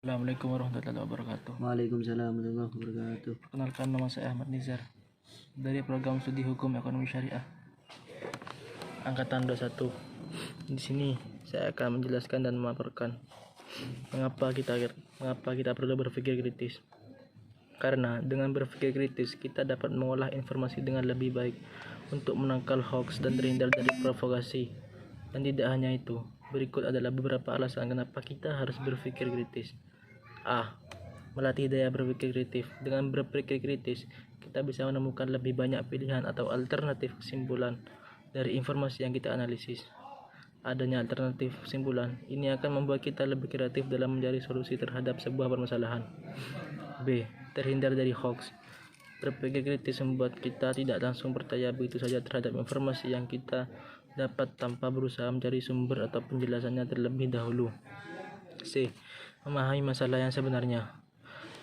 Assalamualaikum warahmatullahi wabarakatuh. Waalaikumsalam warahmatullahi wabarakatuh. Perkenalkan, nama saya Ahmad Nizar dari program studi Hukum Ekonomi Syariah angkatan 21. Di sini saya akan menjelaskan dan memaparkan mengapa kita perlu berpikir kritis. Karena dengan berpikir kritis kita dapat mengolah informasi dengan lebih baik untuk menangkal hoax dan terhindar dari provokasi. Dan tidak hanya itu, berikut adalah beberapa alasan kenapa kita harus berpikir kritis. A. Melatih daya berpikir kritis. Dengan berpikir kritis, kita bisa menemukan lebih banyak pilihan atau alternatif kesimpulan dari informasi yang kita analisis. Adanya alternatif kesimpulan ini akan membuat kita lebih kreatif dalam mencari solusi terhadap sebuah permasalahan. B. Terhindar dari hoax. Berpikir kritis membuat kita tidak langsung percaya begitu saja terhadap informasi yang kita dapat tanpa berusaha mencari sumber atau penjelasannya terlebih dahulu. C. Memahami masalah yang sebenarnya.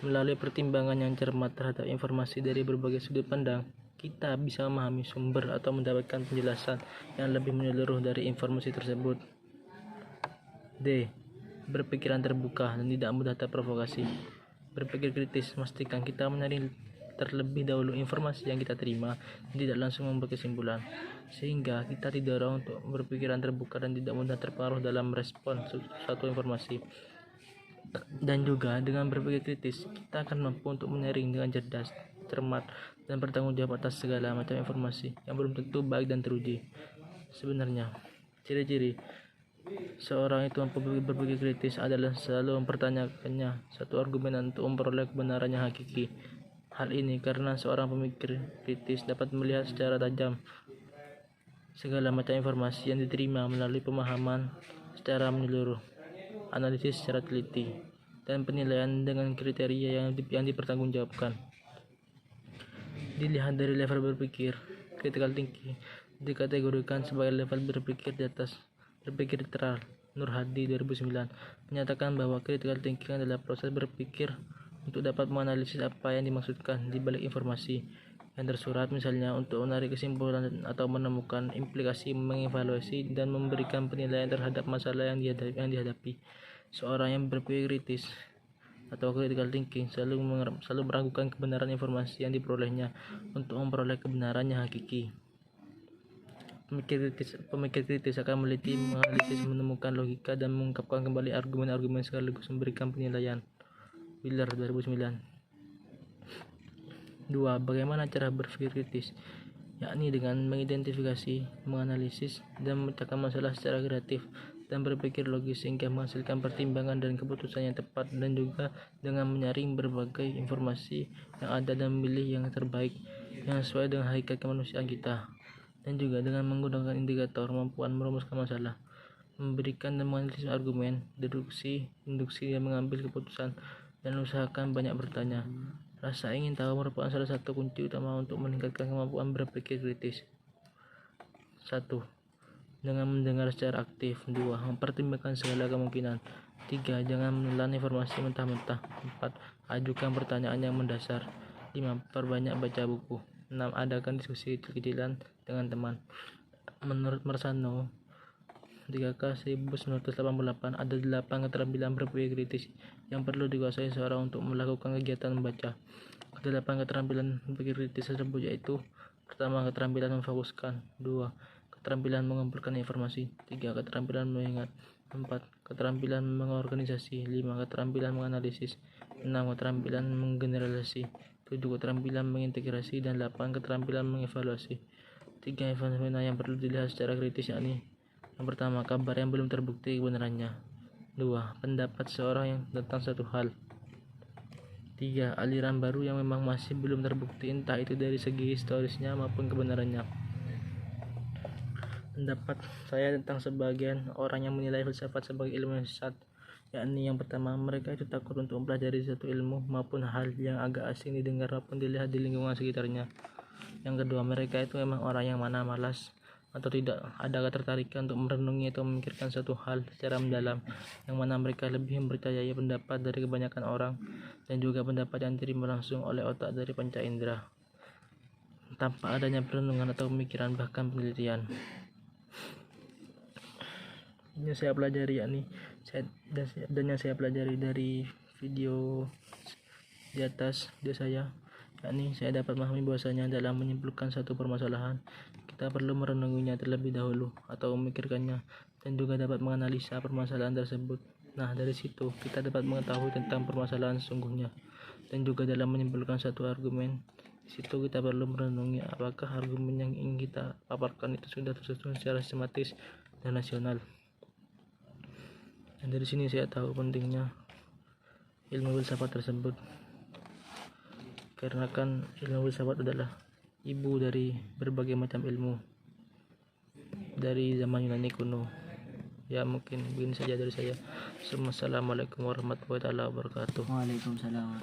Melalui pertimbangan yang cermat terhadap informasi dari berbagai sudut pandang, kita bisa memahami sumber atau mendapatkan penjelasan yang lebih menyeluruh dari informasi tersebut. D. Berpikiran terbuka dan tidak mudah terprovokasi. Berpikir kritis memastikan kita menyaring terlebih dahulu informasi yang kita terima dan tidak langsung membuat kesimpulan, sehingga kita didorong untuk berpikiran terbuka dan tidak mudah terpengaruh dalam merespon suatu informasi. Dan juga dengan berpikir kritis, kita akan mampu untuk menyaring dengan cerdas, cermat, dan bertanggung jawab atas segala macam informasi yang belum tentu baik dan teruji. Sebenarnya, ciri-ciri seorang itu mampu berpikir kritis adalah selalu mempertanyakannya satu argumen untuk memperoleh kebenaran yang hakiki. Hal ini karena seorang pemikir kritis dapat melihat secara tajam segala macam informasi yang diterima melalui pemahaman secara menyeluruh, analisis secara teliti, dan penilaian dengan kriteria yang dipertanggungjawabkan. Dilihat dari level berpikir, critical thinking dikategorikan sebagai level berpikir di atas berpikir netral. Nur Hadi 2009 menyatakan bahwa critical thinking adalah proses berpikir untuk dapat menganalisis apa yang dimaksudkan di balik informasi yang tersurat, misalnya untuk menarik kesimpulan atau menemukan implikasi, mengevaluasi, dan memberikan penilaian terhadap masalah yang dihadapi. Seorang yang berpikir kritis atau critical thinking selalu meragukan kebenaran informasi yang diperolehnya untuk memperoleh kebenaran yang hakiki. Pemikir kritis akan meneliti, menganalisis, menemukan logika, dan mengungkapkan kembali argumen-argumen sekaligus memberikan penilaian. Wheeler 2009. 2. Bagaimana cara berpikir kritis? Yakni dengan mengidentifikasi, menganalisis, dan memecahkan masalah secara kreatif dan berpikir logis sehingga menghasilkan pertimbangan dan keputusan yang tepat, dan juga dengan menyaring berbagai informasi yang ada dan memilih yang terbaik yang sesuai dengan hakikat kemanusiaan kita, dan juga dengan menggunakan indikator kemampuan merumuskan masalah, memberikan dan menganalisis argumen, deduksi, induksi, dan mengambil keputusan, dan usahakan banyak bertanya. Rasa ingin tahu merupakan salah satu kunci utama untuk meningkatkan kemampuan berpikir kritis. 1. Dengan mendengar secara aktif. 2. Mempertimbangkan segala kemungkinan. 3. Jangan menelan informasi mentah-mentah. 4. Ajukan pertanyaan yang mendasar. 5. Perbanyak baca buku. 6. Adakan diskusi kecil-kecilan dengan teman. Menurut Marsano 3K 1988, ada 8 keterampilan berpikir kritis yang perlu dikuasai seorang untuk melakukan kegiatan membaca. Kedelapan keterampilan berpikir kritis tersebut yaitu: pertama, keterampilan memfokuskan. 2. Keterampilan mengumpulkan informasi. 3. Keterampilan mengingat. 4. Keterampilan mengorganisasi. 5. Keterampilan menganalisis. 6. Keterampilan menggeneralisasi. 7. Keterampilan mengintegrasi. Dan 8. Keterampilan mengevaluasi. 3 fenomena yang perlu dilihat secara kritis yakni: yang pertama, kabar yang belum terbukti kebenarannya. 2. Pendapat seorang yang tentang satu hal. 3. Aliran baru yang memang masih belum terbukti, entah itu dari segi historisnya maupun kebenarannya. Pendapat saya tentang sebagian orang yang menilai filsafat sebagai ilmu yang sesat, yakni yang pertama, mereka itu takut untuk mempelajari satu ilmu maupun hal yang agak asing didengar maupun dilihat di lingkungan sekitarnya. Yang kedua, mereka itu memang orang yang mana malas atau tidak ada ketertarikan untuk merenungi atau memikirkan suatu hal secara mendalam, yang mana mereka lebih mempercayai pendapat dari kebanyakan orang dan juga pendapat yang diterima langsung oleh otak dari panca indera tanpa adanya perenungan atau pemikiran bahkan penelitian. Ini saya pelajari yakni yang saya pelajari dari video di atas video saya, yakni saya dapat memahami bahwasanya dalam menyimpulkan satu permasalahan kita perlu merenunginya terlebih dahulu atau memikirkannya dan juga dapat menganalisa permasalahan tersebut. Nah, dari situ kita dapat mengetahui tentang permasalahan sesungguhnya dan juga dalam menyimpulkan satu argumen. Di situ kita perlu merenungi apakah argumen yang ingin kita paparkan itu sudah tersusun secara sistematis dan nasional. Dan dari sini saya tahu pentingnya ilmu filsafat tersebut, karena kan ilmu filsafat adalah ibu dari berbagai macam ilmu dari zaman Yunani kuno. Ya, mungkin begini saja dari saya. Assalamualaikum warahmatullahi wabarakatuh. Waalaikumsalam.